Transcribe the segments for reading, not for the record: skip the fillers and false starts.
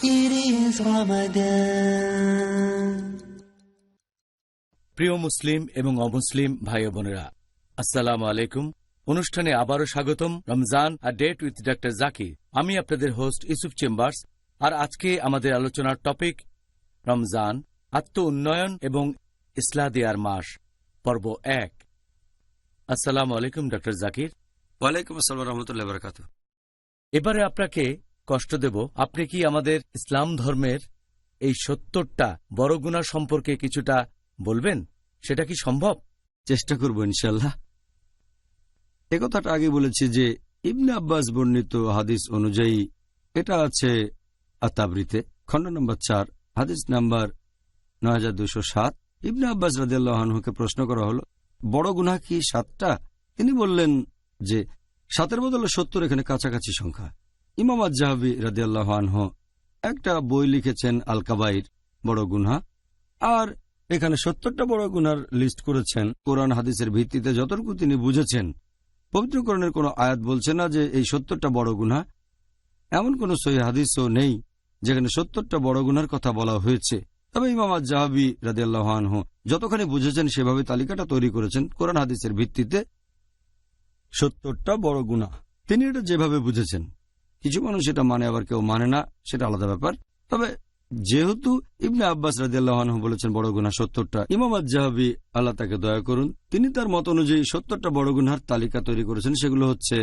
It is Ramadan. প্রিয় মুসলিম এবং অমুসলিম ভাই বোনেরা, আসসালামু আলাইকুম। অনুষ্ঠানে আবারও স্বাগতম। Ramzan a date with doctor Zakir. আমি আপনাদের হোস্ট ইউসুফ চেম্বার্স। আর আজকে আমাদের আলোচনার টপিক রমজান, আত্ম উন্নয়ন এবং ইসলাহ দেয়ার মাস, পর্ব 1। আসসালামু আলাইকুম ডক্টর জাকির। ওয়ালাইকুম আসসালাম রহমতুল্লাহ বারাকাতুহু। এবারে আপনাকে কষ্ট দেব। আপনি কি আমাদের ইসলাম ধর্মের এই 70টা বড় গুনাহ সম্পর্কে কিছুটা বলবেন? সেটা কি সম্ভব? চেষ্টা করব ইনশাল্লাহ। একথাটা আগে বলেছি যে ইবনে আব্বাস বর্ণিত হাদিস অনুযায়ী এটা আছে আত-তাবরিতে, খণ্ড নম্বর 4, হাদিস নাম্বার 9207। ইবনে আব্বাস রাদিয়াল্লাহু আনহুকে প্রশ্ন করা হলো, বড় গুনাহ কি 7টা? তিনি বললেন যে 7-এর বদলে 70 এখানে কাছাকাছি সংখ্যা। ইমাম আয-যাহাবী রাদিয়াল্লাহু আনহু একটা বই লিখেছেন আল কাবাইর, বড় গুনাহ, আর এখানে 70টা বড় গুনার লিস্ট করেছেন কোরআন হাদিসের ভিত্তিতে যতটুকু তিনি বুঝেছেন। পবিত্র কোরআনের কোনো আয়াত বলছে না যে এই 70টা বড় গুনাহ। এমন কোনো সহিহ হাদিসও নেই যেখানে 70টা বড় গুনার কথা বলা হয়েছে। তবে ইমাম আয-যাহাবী রাদিয়াল্লাহু আনহু যতখানি বুঝেছেন সেভাবে তালিকাটা তৈরি করেছেন কোরআন হাদিসের ভিত্তিতে। 70টা বড় গুনাহ তিনি এটা যেভাবে বুঝেছেন। কিছু মানুষ এটা মানে, আবার কেউ মানে না, সেটা আলাদা ব্যাপার। তবে যেহেতু ইবনে আব্বাস রাদিয়াল্লাহু আনহু বলেছেন বড় গুনাহ 70টা, ইমাম আয-যাহাবী আল্লাহ তাকে দয়া করুন, তিনি তার মত অনুযায়ী 70টা বড় গুনাহর তালিকা তৈরি করেছেন। সেগুলো হচ্ছে,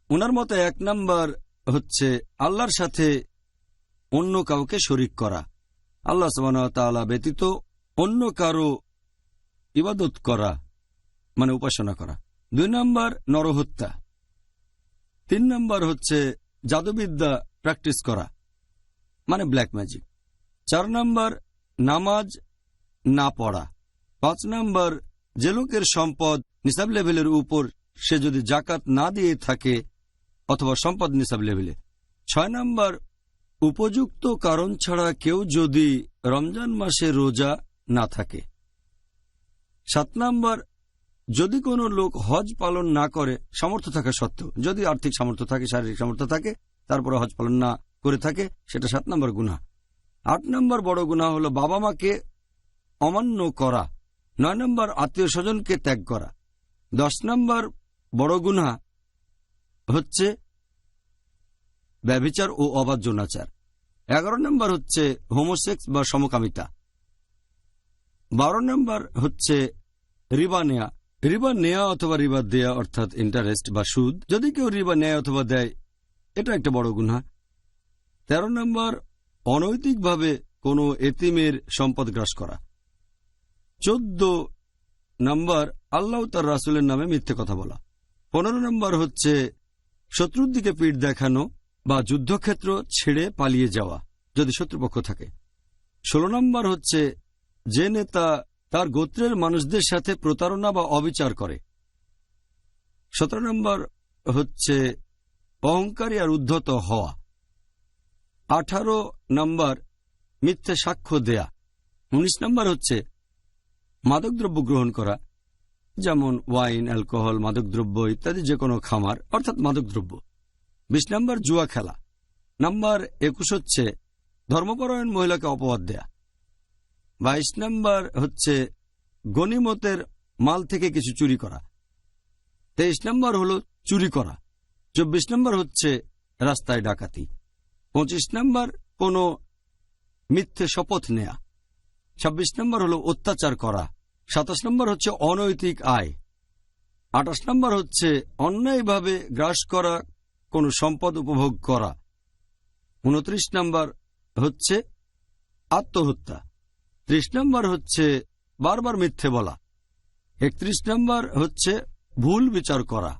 ওনার মতে 1 নাম্বার হচ্ছে আল্লাহর সাথে অন্য কাউকে শরীক করা, আল্লাহ সুবহানাহু ওয়া তাআলা ব্যতীত অন্য কারো ইবাদত করা, মানে উপাসনা করা। 2 নাম্বার নরহত্যা। 3 নাম্বার হচ্ছে জাদুবিদ্যা প্র্যাকটিস করা, মানে ব্ল্যাক ম্যাজিক। 4 নাম্বার নামাজ না পড়া। 5 নাম্বার যে লোকের সম্পদ নিসাব লেভেলের উপর, সে যদি জাকাত না দিয়ে থাকে অথবা সম্পদ নিসাব লেভেলে। 6 নাম্বার উপযুক্ত কারণ ছাড়া কেউ যদি রমজান মাসে রোজা না থাকে। 7 নাম্বার যদি কোনো লোক হজ পালন না করে সামর্থ্য থাকা সত্ত্বেও, যদি আর্থিক সামর্থ্য থাকে, শারীরিক সামর্থ্য থাকে, তারপরে হজ পালন না করে থাকে, সেটা 7 নম্বর গুনাহ। 8 নম্বর বড় গুনাহ হলো বাবা মাকে অমান্য করা। 9 নম্বর আত্মীয় স্বজনকে ত্যাগ করা। 10 নম্বর বড় গুনাহ হচ্ছে ব্যভিচার ও অবাধ যৌনাচার। 11 নম্বর হচ্ছে হোমোসেক্স বা সমকামিতা। 12 নম্বর হচ্ছে রিবা নেয়া। রিবা নেয়া অথবা রিবা দেয়া অর্থাৎ ইন্টারেস্ট বা সুদ। যদি কেউ রিবা নেয় অথবা দেয়, এটা একটা বড় গুনাহ। 13 নম্বর অনৈতিকভাবে কোনো এতিমের সম্পদ গ্রাস করা। 14 নম্বর আল্লাহ তার রাসূলের নামে মিথ্যে কথা বলা। 15 নম্বর হচ্ছে শত্রুর দিকে পিঠ দেখানো বা যুদ্ধক্ষেত্র ছেড়ে পালিয়ে যাওয়া যদি শত্রুপক্ষ থাকে। 16 নম্বর হচ্ছে যে নেতা তার গোত্রের মানুষদের সাথে প্রতারণা বা অবিচার করে। 17 নম্বর হচ্ছে অহংকারী আর উদ্ধত হওয়া। 18 নম্বর মিথ্যে সাক্ষ্য দেয়া। 19 নম্বর হচ্ছে মাদকদ্রব্য গ্রহণ করা, যেমন ওয়াইন, অ্যালকোহল, মাদকদ্রব্য ইত্যাদি, যে কোনো খামার অর্থাৎ মাদকদ্রব্য। 20 নম্বর জুয়া খেলা। নাম্বার 21 হচ্ছে ধর্মপরায়ণ মহিলাকে অপবাদ দেয়া। 22 নম্বর হচ্ছে গনিমতের মাল থেকে কিছু চুরি করা। 23 নম্বর হলো চুরি করা। 24 নম্বর হচ্ছে রাস্তায় ডাকাতি। 25 নম্বর কোনো মিথ্যে শপথ নেয়া। 26 নম্বর হলো অত্যাচার করা। 27 নম্বর হচ্ছে অনৈতিক আয়। 28 নম্বর হচ্ছে অন্যায়ভাবে গ্রাস করা কোনো সম্পদ উপভোগ করা। 29 নম্বর হচ্ছে আত্মহত্যা। 30 নম্বর হচ্ছে বারবার মিথ্যে বলা। 31 নম্বর হচ্ছে ভুল বিচার করা।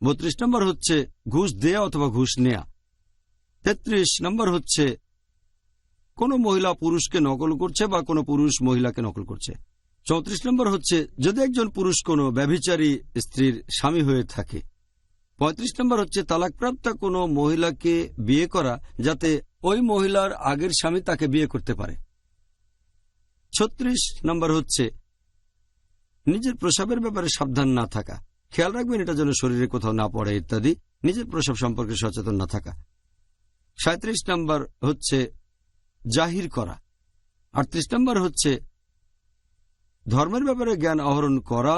32 নম্বর হচ্ছে ঘুষ দেয়া অথবা ঘুষ নেয়া। 33 নম্বর হচ্ছে কোনো মহিলা পুরুষকে নকল করছে বা কোনো পুরুষ মহিলাকে নকল করছে। 34 নম্বর হচ্ছে যদি একজন পুরুষ কোনো ব্যভিচারী স্ত্রীর স্বামী হয়ে থাকে। 35 নম্বর হচ্ছে তালাকপ্রাপ্ত কোনো মহিলাকে বিয়ে করা যাতে ওই মহিলার আগের স্বামী তাকে বিয়ে করতে পারে। 36 নম্বর হচ্ছে নিজের প্রসাবের ব্যাপারে সাবধান না থাকা, খেয়াল রাখবেন এটা যেন শরীরে কোথাও না পড়ে ইত্যাদি, নিজের প্রসাব সম্পর্কে সচেতন না থাকা। 37 নম্বর হচ্ছে জাহির করা, 38 নম্বর হচ্ছে ধর্মের ব্যাপারে জ্ঞান আহরণ করা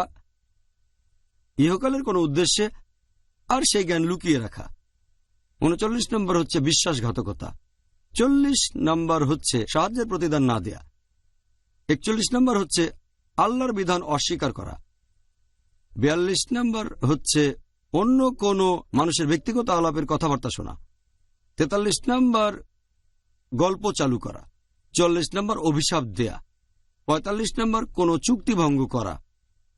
ইহকালের কোনো উদ্দেশ্যে আর সেই জ্ঞান লুকিয়ে রাখা, 39 নম্বর হচ্ছে বিশ্বাসঘাতকতা, 40 নম্বর হচ্ছে সাহায্যের প্রতিদান না দেয়া, 41 নম্বর হচ্ছে আল্লাহর বিধান অস্বীকার করা, 42 নম্বর হচ্ছে অন্য কোনো মানুষের ব্যক্তিগত আলাপের কথাবার্তা শোনা, 43 নম্বর গল্প চালু করা, 40 নম্বর অভিশাপ দেয়া, 45 নম্বর কোনো চুক্তি ভঙ্গ করা,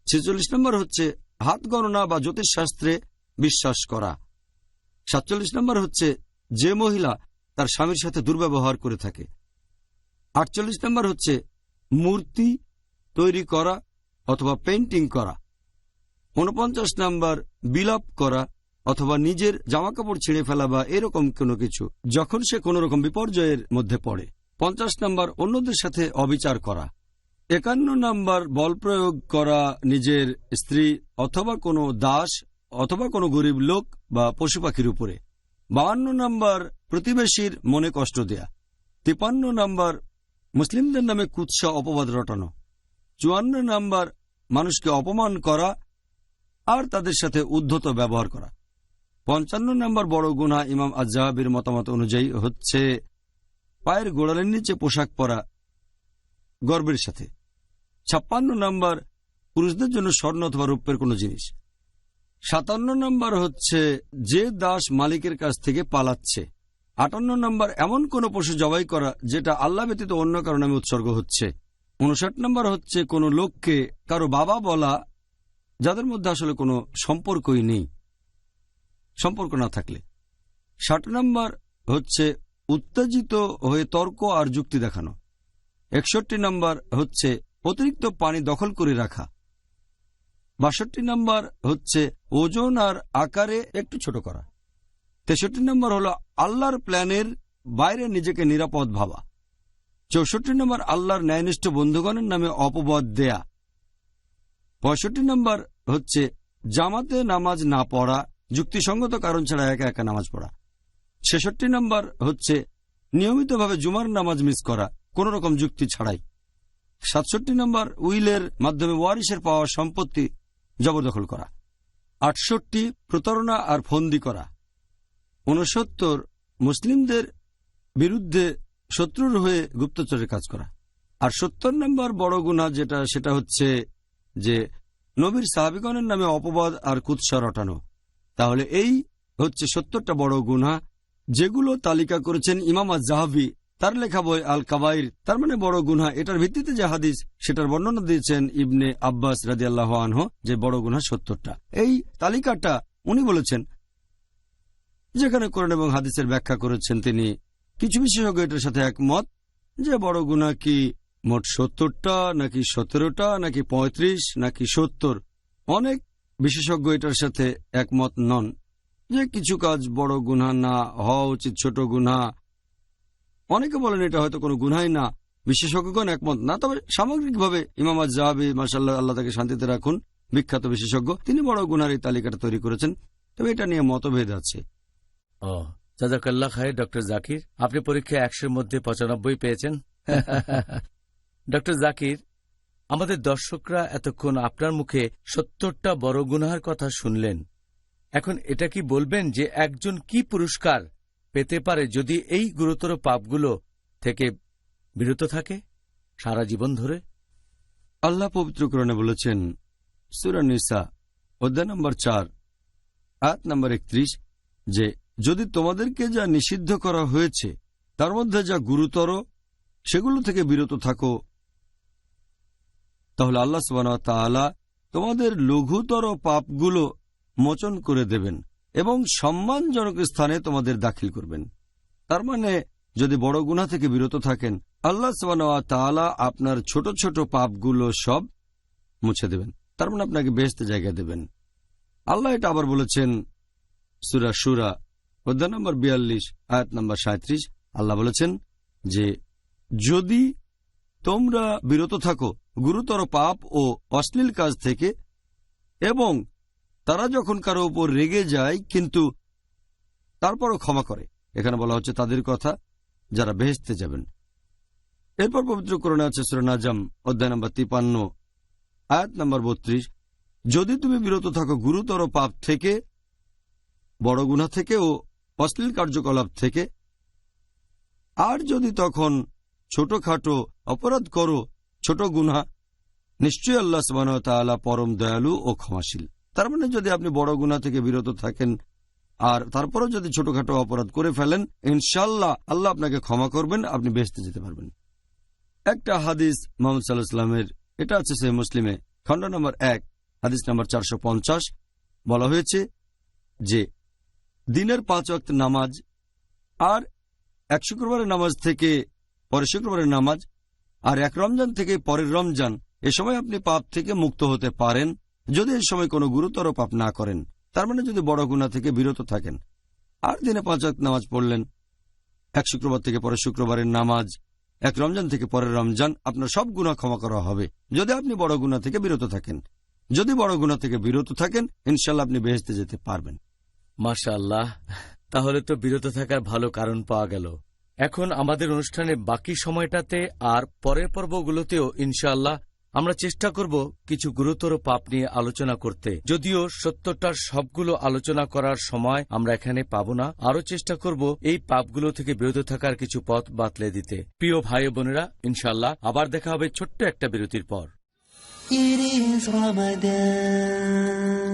46 নম্বর হচ্ছে হাত গণনা বা জ্যোতিষশাস্ত্রে বিশ্বাস করা, 47 নম্বর হচ্ছে যে মহিলা তার স্বামীর সাথে দুর্ব্যবহার করে থাকে, 48 নম্বর হচ্ছে মূর্তি তৈরি করা অথবা পেইন্টিং করা, 49 নম্বর বিলাপ করা অথবা নিজের জামাকাপড় ছিঁড়ে ফেলা বা এরকম কোনো কিছু যখন সে কোনো রকম বিপর্যয়ের মধ্যে পড়ে, 50 নম্বর অন্যদের সাথে অবিচার করা, 51 নম্বর বল প্রয়োগ করা নিজের স্ত্রী অথবা কোনো দাস অথবা কোনো গরিব লোক বা পশু পাখির উপরে, 52 নম্বর প্রতিবেশীর মনে কষ্ট দেয়া, 53 নম্বর মুসলিমদের নামে কুৎসা অপবাদ রটানো, 54 নম্বর মানুষকে অপমান করা আর তাদের সাথে উদ্ধত ব্যবহার করা, 55 নম্বর বড় গুনাহ ইমাম আজ-যাহাবির মতামত অনুযায়ী হচ্ছে পায়ের গোড়ালির নিচে পোশাক পরা গর্বের সাথে, 56 নম্বর পুরুষদের জন্য স্বর্ণ অথবা রৌপ্যের কোনো জিনিস, 57 নম্বর হচ্ছে যে দাস মালিকের কাছ থেকে পালাচ্ছে, 58 নম্বর এমন কোনো পশু জবাই করা যেটা আল্লাহ ব্যতীত অন্য কারো নামে উৎসর্গ হচ্ছে, 59 নম্বর হচ্ছে কোনো লোককে কারো বাবা বলা যাদের মধ্যে আসলে কোনো সম্পর্কই নেই, সম্পর্ক না থাকলে, 60 নম্বর হচ্ছে উত্তেজিত হয়ে তর্ক আর যুক্তি দেখানো, 61 নম্বর হচ্ছে অতিরিক্ত পানি দখল করে রাখা, 62 নম্বর হচ্ছে ওজন আর আকারে একটু ছোট করা, 63 নম্বর হলো আল্লাহর প্ল্যানের বাইরে নিজেকে নিরাপদ ভাবা, 64 নম্বর আল্লাহর ন্যায়নিষ্ঠ বন্ধুগণের নামে অপবাদ দেয়া, 65 নম্বর হচ্ছে জামাতে নামাজ না পড়া, যুক্তিসঙ্গত কারণ ছাড়া একা একা নামাজ পড়া, 66 নম্বর হচ্ছে নিয়মিতভাবে জুমার নামাজ মিস করা কোন রকম যুক্তি ছাড়াই, 67 নম্বর উইলের মাধ্যমে ওয়ারিসের পাওয়া সম্পত্তি জবরদখল করা, 68 প্রতারণা আর ফন্দি করা, 69 মুসলিমদের বিরুদ্ধে শত্রুর হয়ে গুপ্তচরের কাজ করা, আর 70 নম্বর বড় গুনাহ সেটা হচ্ছে যে নবীর সাহাবীগণের নামে অপবাদ আর কুৎসা রটানো। তাহলে এই হচ্ছে 70টা বড় গুনাহ যেগুলো তালিকা করেছেন ইমাম আজ-যাহাবী তার লেখা বই আল কাবাইর, তার মানে বড় গুনাহ। এটার ভিত্তিতে যে হাদিস সেটার বর্ণনা দিয়েছেন ইবনে আব্বাস রাদিয়াল্লাহু আনহু যে বড় গুনাহ 70টা। এই তালিকাটা উনি বলেছেন, যেখানে কোরআন এবং হাদিসের ব্যাখ্যা করেছেন তিনি। কিছু বিশেষজ্ঞ এটার সাথে একমত যে বড় গুনাহ কি মোট 70টা নাকি 17টা নাকি 35 নাকি 70। অনেক বিশেষজ্ঞ এটার সাথে একমত নন যে কিছু কাজ বড় গুনাহ না হওয়া উচিত, ছোট গুনাহ। অনেকে বলেন এটা হয়তো কোনো গুনাহই না, বিশেষজ্ঞগণ একমত না। তবে সামগ্রিকভাবে ইমাম আজ-যাহাবী মাশাআল্লাহ, আল্লাহ তাকে শান্তিতে রাখুন, বিখ্যাত বিশেষজ্ঞ, তিনি বড় গুনাহর এই তালিকাটা তৈরি করেছেন। তবে এটা নিয়ে মতভেদ আছে। জাযাকাল্লাহ খায়ের ডক্টর জাকির, আপনি পরীক্ষায় 100-এর মধ্যে 95 পেয়েছেন। ডক্টর জাকির, আমাদের দর্শকরা এতক্ষণ আপনার মুখে 70টা বড় গুনাহের কথা শুনলেন। এখন এটা কি বলবেন যে একজন কি পুরস্কার পেতে পারে যদি এই গুরুতর পাপগুলো থেকে বিরত থাকে সারা জীবন ধরে? আল্লাহ পবিত্র কোরআনে বলেছেন, সূরা নিসা অধ্যায় নম্বর 4 আয়াত নম্বর 31, যে যদি তোমাদেরকে যা নিষিদ্ধ করা হয়েছে তার মধ্যে যা গুরুতর সেগুলো থেকে বিরত থাকো, তাহলে আল্লাহ সুবহানাহু ওয়া তাআলা তোমাদের লঘুতর পাপগুলো মোচন করে দেবেন এবং সম্মানজনক স্থানে তোমাদের দাখিল করবেন। তার মানে যদি বড় গুনাহ থেকে বিরত থাকেন, আল্লাহ সুবহানাহু ওয়া তাআলা আপনার ছোট ছোট পাপগুলো সব মুছে দেবেন। তার মানে আপনাকে বেহেশতে জায়গা দেবেন। আল্লাহ এটা আবার বলেছেন সূরা শুরা অধ্যায় নম্বর 42 আয়াত নম্বর 37। আল্লাহ বলেছেন যে যদি তোমরা বিরত থাকো গুরুতর পাপ ও অশ্লীল কাজ থেকে, এবং তারা যখন কারো উপর রেগে যায় কিন্তু তারপরও ক্ষমা করে, এখানে বলা হচ্ছে তাদের কথা যারা বেহেশতে যাবেন। এরপর পবিত্র কোরআনে আছে সূরা নাজম অধ্যায় নম্বর 53 আয়াত নম্বর 32, যদি তুমি বিরত থাকো গুরুতর পাপ থেকে, বড় গুনাহ থেকে ও অশ্লীল কার্যকলাপ থেকে, আর যদি তখন ছোটখাটো অপরাধ করো, ছোট গুনাহ, নিশ্চয়ই আল্লাহ সুবহানাহু ওয়া তাআলা পরম দয়ালু ও ক্ষমাশীল। তার মানে যদি আপনি বড় গুনাহ থেকে বিরত থাকেন আর তারপরেও যদি ছোটখাটো অপরাধ করে ফেলেন, ইনশাআল্লাহ আল্লাহ আপনাকে ক্ষমা করবেন, আপনি বেহেশতে যেতে পারবেন। একটা হাদিস মুহাম্মদ সাল্লাল্লাহু আলাইহি ওয়াসাল্লামের, এটা আছে সহিহ মুসলিমে খণ্ড নম্বর 1 হাদিস নম্বর 450, বলা হয়েছে যে দিনের 5 ওয়াক্ত নামাজ আর এক শুক্রবারের নামাজ থেকে পরের শুক্রবারের নামাজ আর এক রমজান থেকে পরের রমজান, এ সময় আপনি পাপ থেকে মুক্ত হতে পারেন যদি এই সময় কোনো গুরুতর পাপ না করেন। তার মানে যদি বড় গুনাহ থেকে বিরত থাকেন আর দিনে 5 ওয়াক্ত নামাজ পড়লেন, এক শুক্রবার থেকে পরের শুক্রবারের নামাজ, এক রমজান থেকে পরের রমজান, আপনার সব গুনাহ ক্ষমা করা হবে যদি আপনি বড় গুনাহ থেকে বিরত থাকেন। যদি বড় গুনাহ থেকে বিরত থাকেন, ইনশাআল্লাহ আপনি বেহেশতে যেতে পারবেন। মাশাআল্লাহ, তাহলে তো বিরত থাকার ভালো কারণ পাওয়া গেল। এখন আমাদের অনুষ্ঠানের বাকি সময়টাতে আর পরের পর্বগুলোতেও ইনশাআল্লাহ আমরা চেষ্টা করব কিছু গুরুতর পাপ নিয়ে আলোচনা করতে। যদিও 70টার সবগুলো আলোচনা করার সময় আমরা এখানে পাব না, আরও চেষ্টা করব এই পাপগুলো থেকে বিরত থাকার কিছু পথ বাতলে দিতে। প্রিয় ভাই বোনেরা, ইনশাআল্লাহ আবার দেখা হবে ছোট্ট একটা বিরতির পর। It is Ramadan.